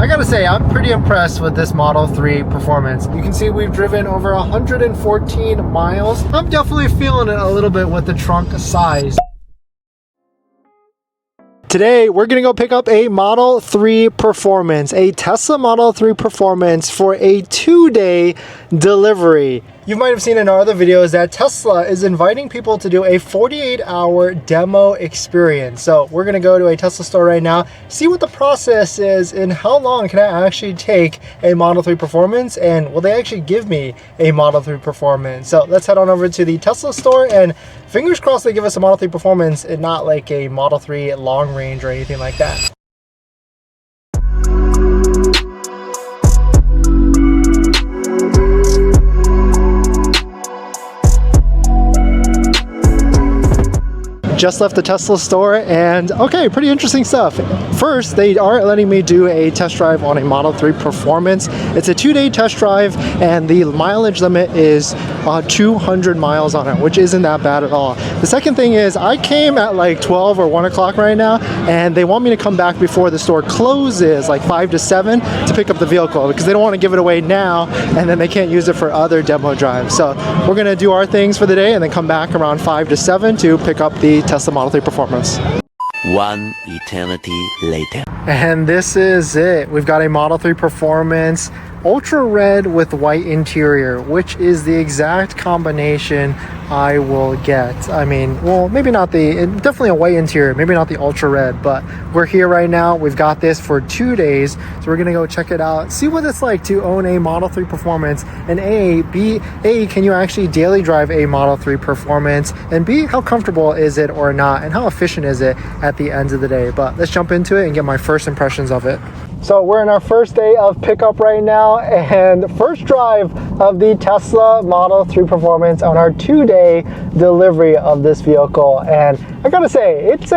gotta say, I'm pretty impressed with this Model 3 performance. You can see we've driven over 114 miles. I'm definitely feeling it a little bit with the trunk size. Today, we're gonna go pick up a Model 3 Performance, a Tesla Model 3 Performance for a 2-day delivery. You might have seen in our other videos that Tesla is inviting people to do a 48-hour demo experience. So we're gonna go to a Tesla store right now, see what the process is and how long can I actually take a Model 3 Performance, and will they actually give me a Model 3 Performance? So let's head on over to the Tesla store, and fingers crossed they give us a Model 3 Performance and not like a Model 3 long range or anything like that. Just left the Tesla store, and okay, pretty interesting stuff. First, they are letting me do a test drive on a Model 3 Performance. It's a 2-day test drive, and the mileage limit is 200 miles on it, which isn't that bad at all. The second thing is, I came at like 12 or 1 o'clock right now, and they want me to come back before the store closes, like 5 to 7, to pick up the vehicle, because they don't want to give it away now, and then they can't use it for other demo drives. So we're gonna do our things for the day, and then come back around 5 to 7 to pick up the Tesla Model 3 Performance. One eternity later. And this is it. We've got a Model 3 Performance, ultra red with white interior, which is the exact combination I will get. I mean, well, maybe not definitely a white interior, maybe not the ultra red, but we're here right now. We've got this for 2 days, so we're gonna go check it out, see what it's like to own a Model 3 Performance, and B, can you actually daily drive a Model 3 Performance, and B, how comfortable is it or not, and how efficient is it at the end of the day. But let's jump into it and get my first impressions of it. So we're in our first day of pickup right now, and first drive of the Tesla Model 3 Performance on our 2-day delivery of this vehicle. And I gotta say, it's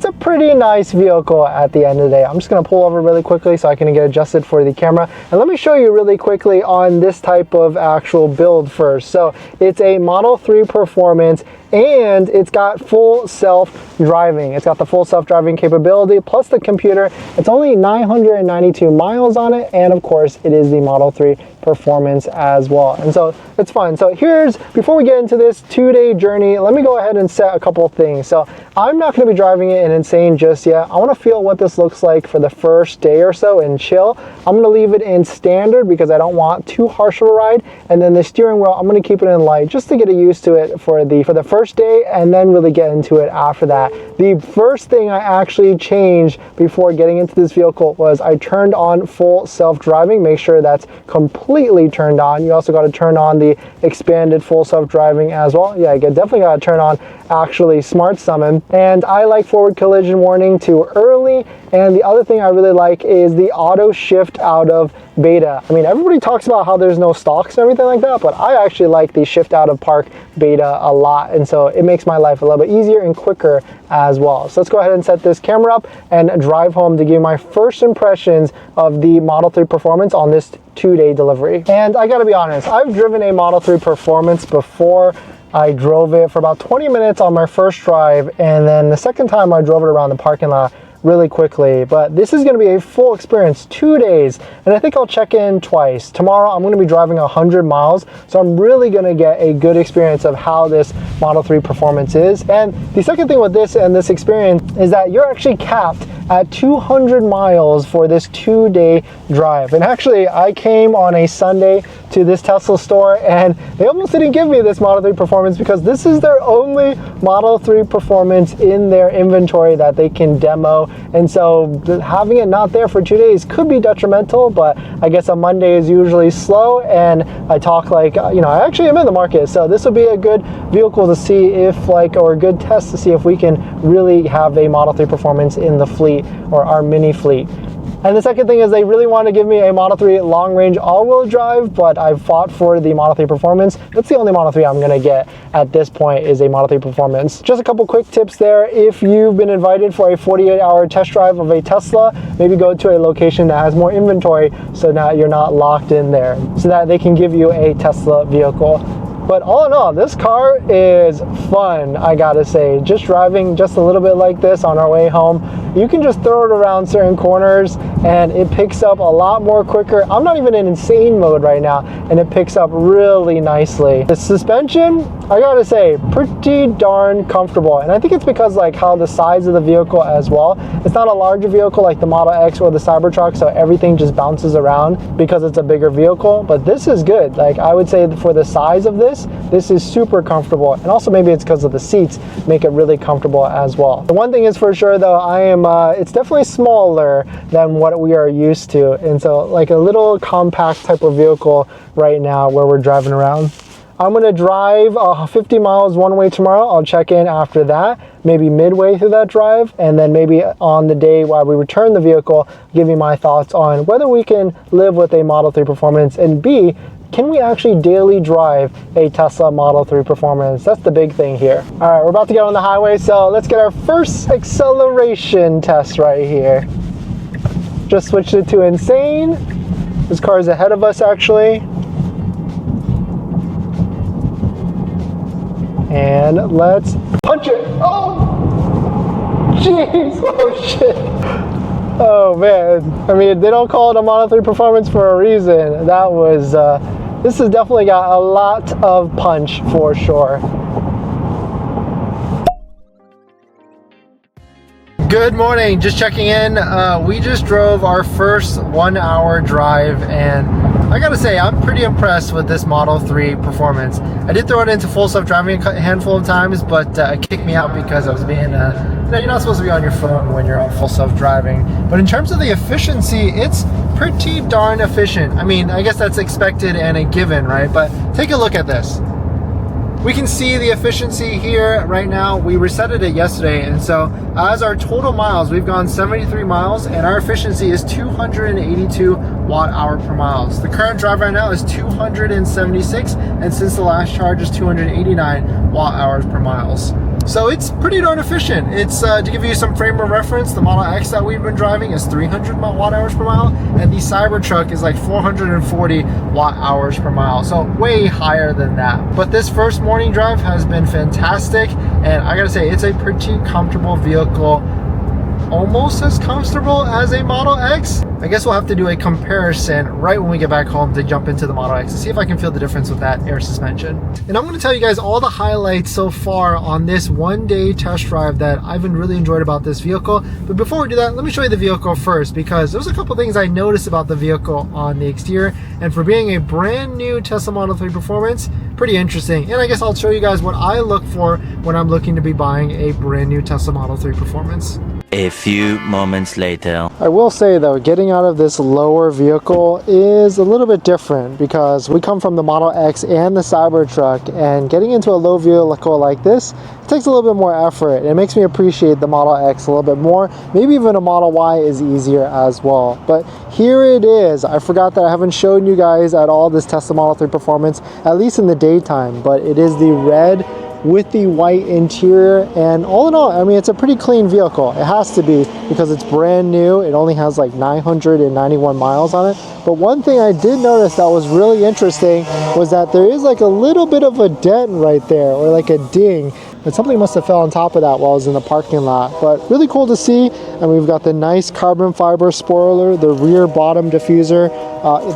a pretty nice vehicle at the end of the day. I'm just gonna pull over really quickly so I can get adjusted for the camera. And let me show you really quickly on this type of actual build first. So it's a Model 3 Performance, and it's got full self-driving. It's got the full self-driving capability plus the computer. It's only 992 miles on it, and of course it is the Model 3 Performance as well. And so it's fun. So before we get into this 2-day journey, let me go ahead and set a couple of things. So I'm not going to be driving it in Insane just yet. I want to feel what this looks like for the first day or so and chill. I'm going to leave it in standard because I don't want too harsh of a ride. And then the steering wheel, I'm going to keep it in light just to get used to it for the first day, and then really get into it after that. The first thing I actually changed before getting into this vehicle was I turned on full self-driving. Make sure that's completely turned on. You also got to turn on the expanded full self-driving as well. Yeah, you definitely got to turn on actually Smart Summon. And I like forward collision warning to early. And the other thing I really like is the auto shift out of beta. I mean, everybody talks about how there's no stalks and everything like that, but I actually like the shift out of park beta a lot, and so it makes my life a little bit easier and quicker as well. So let's go ahead and set this camera up and drive home to give my first impressions of the Model 3 Performance on this 2-day delivery. And I gotta be honest, I've driven a Model 3 Performance before. I drove it for about 20 minutes on my first drive, and then the second time I drove it around the parking lot really quickly. But this is going to be a full experience, 2 days, and I think I'll check in twice. Tomorrow I'm going to be driving 100 miles, so I'm really going to get a good experience of how this Model 3 Performance is. And the second thing with this and this experience is that you're actually capped at 200 miles for this 2-day drive. And actually, I came on a Sunday to this Tesla store, and they almost didn't give me this Model 3 Performance because this is their only Model 3 Performance in their inventory that they can demo. And so having it not there for 2 days could be detrimental, but I guess a Monday is usually slow, and I talk like, you know, I actually am in the market. So this would be a good vehicle to see if or a good test to see if we can really have a Model 3 Performance in the fleet, or our mini fleet. And the second thing is they really want to give me a Model 3 long range all-wheel drive, but I've fought for the Model 3 Performance. That's the only Model 3 I'm going to get at this point, is a Model 3 Performance. Just a couple quick tips there. If you've been invited for a 48-hour test drive of a Tesla, maybe go to a location that has more inventory so that you're not locked in there, so that they can give you a Tesla vehicle. But all in all, this car is fun, I gotta say. Just driving just a little bit like this on our way home, you can just throw it around certain corners and it picks up a lot more quicker. I'm not even in insane mode right now, and it picks up really nicely. The suspension, I gotta say, pretty darn comfortable. And I think it's because like how the size of the vehicle as well. It's not a larger vehicle like the Model X or the Cybertruck, so everything just bounces around because it's a bigger vehicle. But this is good. Like I would say for the size of this is super comfortable. And also maybe it's because of the seats make it really comfortable as well. The one thing is for sure though, it's definitely smaller than what we are used to. And so like a little compact type of vehicle right now where we're driving around. I'm gonna drive 50 miles one way tomorrow. I'll check in after that, maybe midway through that drive, and then maybe on the day while we return the vehicle, give you my thoughts on whether we can live with a Model 3 Performance, and B, can we actually daily drive a Tesla Model 3 Performance? That's the big thing here. All right, we're about to get on the highway, so let's get our first acceleration test right here. Just switched it to insane. This car is ahead of us actually. And let's punch it. Oh, jeez, oh shit. Oh man, I mean, they don't call it a Model 3 Performance for a reason. That was, this has definitely got a lot of punch for sure. Good morning, just checking in. We just drove our first 1 hour drive, and I gotta say, I'm pretty impressed with this Model 3 Performance. I did throw it into full self-driving a handful of times, but it kicked me out because I was being, you're not supposed to be on your phone when you're on full self-driving. But in terms of the efficiency, it's pretty darn efficient. I mean, I guess that's expected and a given, right? But take a look at this. We can see the efficiency here right now. We resetted it yesterday, and so as our total miles, we've gone 73 miles, and our efficiency is 282 watt-hour per miles. The current drive right now is 276, and since the last charge is 289 watt-hours per miles. So it's pretty darn efficient. It's to give you some frame of reference, the Model X that we've been driving is 300 watt-hours per mile, and the Cybertruck is like 440 watt-hours per mile. So way higher than that. But this first morning drive has been fantastic, and I gotta say, it's a pretty comfortable vehicle. Almost as comfortable as a Model X. I guess we'll have to do a comparison right when we get back home to jump into the Model X to see if I can feel the difference with that air suspension. And I'm going to tell you guys all the highlights so far on this one-day test drive that I've been really enjoyed about this vehicle. But before we do that, let me show you the vehicle first, because there's a couple things I noticed about the vehicle on the exterior, and for being a brand new Tesla Model 3 Performance, pretty interesting. And I guess I'll show you guys what I look for when I'm looking to be buying a brand new Tesla Model 3 Performance. A few moments later. I will say though, getting out of this lower vehicle is a little bit different because we come from the Model X and the Cybertruck, and getting into a low vehicle like this, it takes a little bit more effort. It makes me appreciate the Model X a little bit more. Maybe even a Model Y is easier as well. But here it is. I forgot that I haven't shown you guys at all this Tesla Model 3 Performance, at least in the daytime, but it is the red with the white interior, and all in all, I mean, it's a pretty clean vehicle. It has to be because it's brand new. It only has like 991 miles on it. But one thing I did notice that was really interesting was that there is like a little bit of a dent right there, or like a ding. But something must have fell on top of that while I was in the parking lot. But really cool to see. And we've got the nice carbon fiber spoiler, the rear bottom diffuser,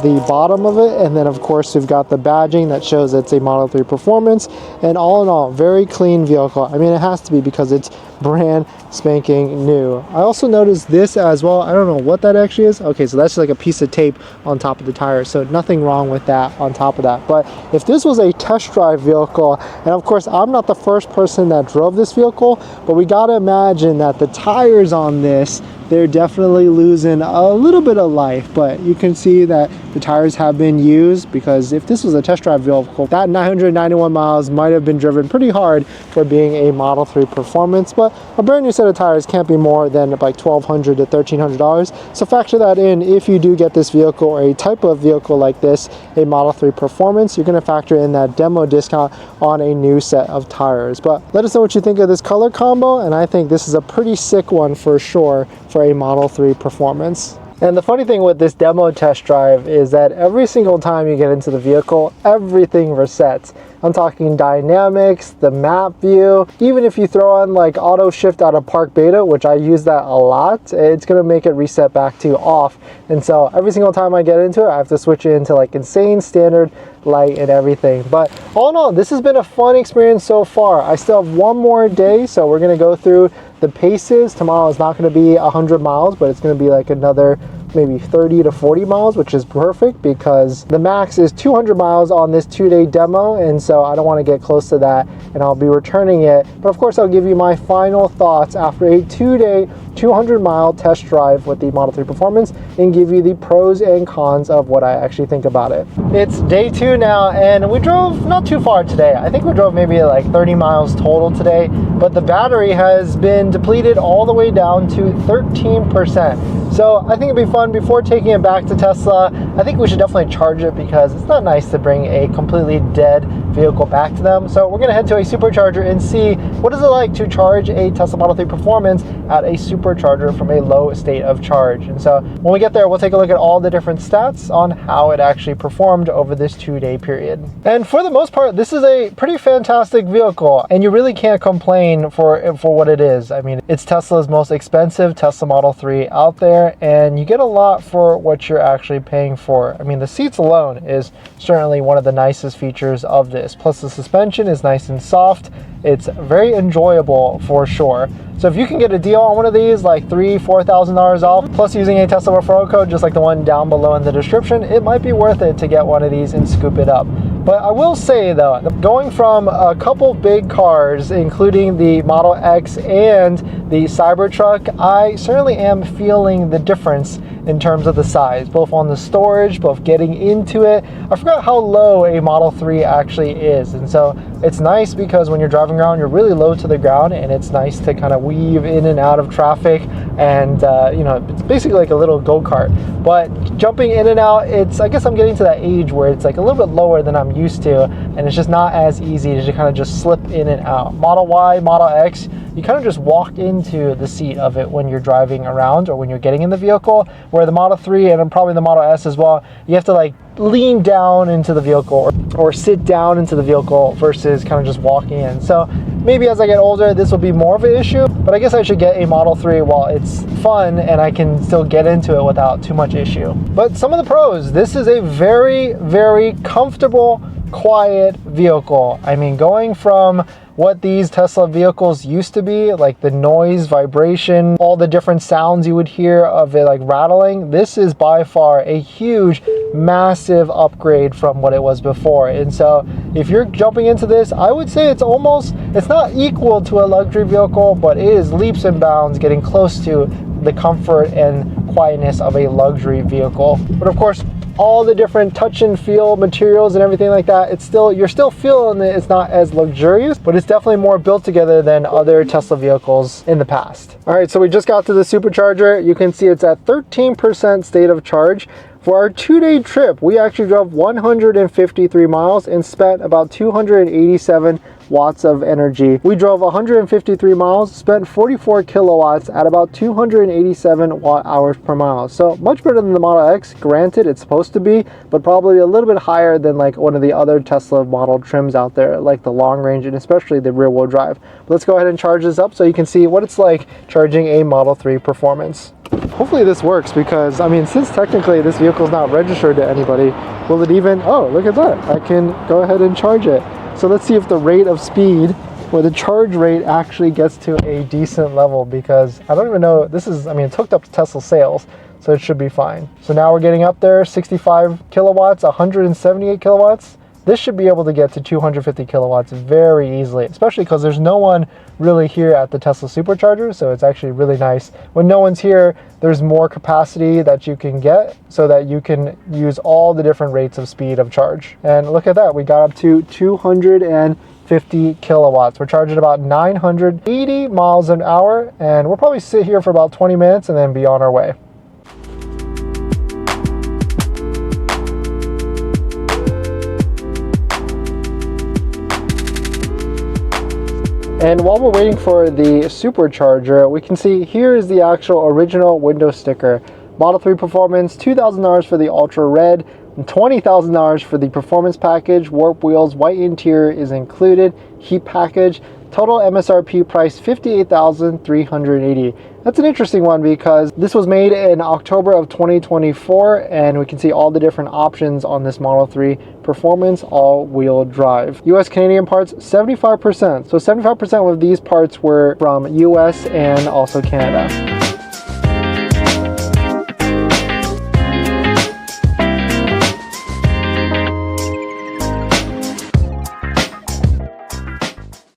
the bottom of it, and then of course we've got the badging that shows it's a Model 3 Performance. And all in all, very clean vehicle. I mean, it has to be because it's brand spanking new. I also noticed this as well. I don't know what that actually is. Okay, so that's like a piece of tape on top of the tire, so nothing wrong with that on top of that. But if this was a test drive vehicle, and of course I'm not the first person that drove this vehicle, but we gotta imagine that the tires on this, they're definitely losing a little bit of life. But you can see that the tires have been used, because if this was a test drive vehicle, that 991 miles might have been driven pretty hard for being a Model 3 Performance. But a brand new set of tires can't be more than like $1,200 to $1,300. So factor that in if you do get this vehicle, or a type of vehicle like this, a Model 3 Performance, you're gonna factor in that demo discount on a new set of tires. But let us know what you think of this color combo, and I think this is a pretty sick one for sure for a Model 3 Performance. And the funny thing with this demo test drive is that every single time you get into the vehicle, everything resets. I'm talking dynamics, the map view, even if you throw on like auto shift out of park beta, which I use that a lot, it's gonna make it reset back to off. And so every single time I get into it, I have to switch it into like insane standard light and everything. But all in all, this has been a fun experience so far. I still have one more day, so we're gonna go through the paces. Tomorrow is not gonna be 100 miles, but it's gonna be like another maybe 30 to 40 miles, which is perfect because the max is 200 miles on this 2-day demo, and so I don't want to get close to that, and I'll be returning it. But of course, I'll give you my final thoughts after a 2-day 200-mile test drive with the Model 3 Performance and give you the pros and cons of what I actually think about it. It's day 2 now, and we drove not too far today. I think we drove maybe like 30 miles total today, but the battery has been depleted all the way down to 13%. So I think it'd be fun before taking it back to Tesla. I think we should definitely charge it because it's not nice to bring a completely dead vehicle back to them. So we're gonna head to a supercharger and see what is it like to charge a Tesla Model 3 Performance at a supercharger from a low state of charge. And so when we get there, we'll take a look at all the different stats on how it actually performed over this 2-day period. And for the most part, this is a pretty fantastic vehicle, and you really can't complain for what it is. I mean, it's Tesla's most expensive Tesla Model 3 out there, and you get a lot for what you're actually paying for. I mean, the seats alone is certainly one of the nicest features of this. Plus the suspension is nice and soft. It's very enjoyable for sure. So if you can get a deal on one of these, like $3,000–$4,000 off, plus using a Tesla referral code, just like the one down below in the description, it might be worth it to get one of these and scoop it up. But I will say though, going from a couple big cars, including the Model X and the Cybertruck, I certainly am feeling the difference in terms of the size, both on the storage, both getting into it. I forgot how low a Model 3 actually is. And so it's nice because when you're driving around, you're really low to the ground, and it's nice to kind of weave in and out of traffic. And you know, it's basically like a little go-kart. But jumping in and out, I guess I'm getting to that age where it's like a little bit lower than I'm used to, and it's just not as easy to kind of just slip in and out. Model Y, Model X, you kind of just walk into the seat of it when you're driving around or when you're getting in the vehicle, where the Model 3 and probably the Model S as well, you have to like lean down into the vehicle or sit down into the vehicle versus kind of just walking in. So maybe as I get older, this will be more of an issue, but I guess I should get a Model 3 while it's fun and I can still get into it without too much issue. But some of the pros, this is a very, very comfortable, quiet vehicle. I mean, going from what these Tesla vehicles used to be, like the noise, vibration, all the different sounds you would hear of it like rattling, this is by far a huge, massive upgrade from what it was before. And so if you're jumping into this, I would say it's not equal to a luxury vehicle, but it is leaps and bounds getting close to the comfort and quietness of a luxury vehicle. But of course, all the different touch and feel materials and everything like that, you're still feeling it. It's not as luxurious, but it's definitely more built together than other Tesla vehicles in the past. All right, so we just got to the supercharger. You can see it's at 13% state of charge. For our 2-day trip, we actually drove 153 miles and spent about 287 watts of energy. We drove 153 miles, spent 44 kilowatts at about 287 watt hours per mile. So much better than the Model X. Granted, it's supposed to be, but probably a little bit higher than like one of the other Tesla model trims out there, like the long range and especially the rear wheel drive. But let's go ahead and charge this up so you can see what it's like charging a Model 3 Performance. Hopefully this works because, I mean, since technically this vehicle is not registered to anybody, will it even, oh, look at that. I can go ahead and charge it. So let's see if the rate of speed or the charge rate actually gets to a decent level, because I don't even know, this is, I mean, it's hooked up to Tesla sales, so it should be fine. So now we're getting up there, 65 kilowatts, 178 kilowatts. This should be able to get to 250 kilowatts very easily, especially because there's no one really here at the Tesla supercharger, so it's actually really nice. When no one's here, there's more capacity that you can get so that you can use all the different rates of speed of charge. And look at that, we got up to 250 kilowatts. We're charging about 980 miles an hour, and we'll probably sit here for about 20 minutes and then be on our way. And while we're waiting for the supercharger, we can see here is the actual original window sticker. Model 3 Performance, $2,000 for the Ultra Red, and $20,000 for the Performance Package. Warp wheels, white interior is included, heat package. Total MSRP price $58,380. That's an interesting one because this was made in October of 2024, and we can see all the different options on this Model 3 Performance all-wheel drive. US Canadian parts, 75%. So 75% of these parts were from US and also Canada.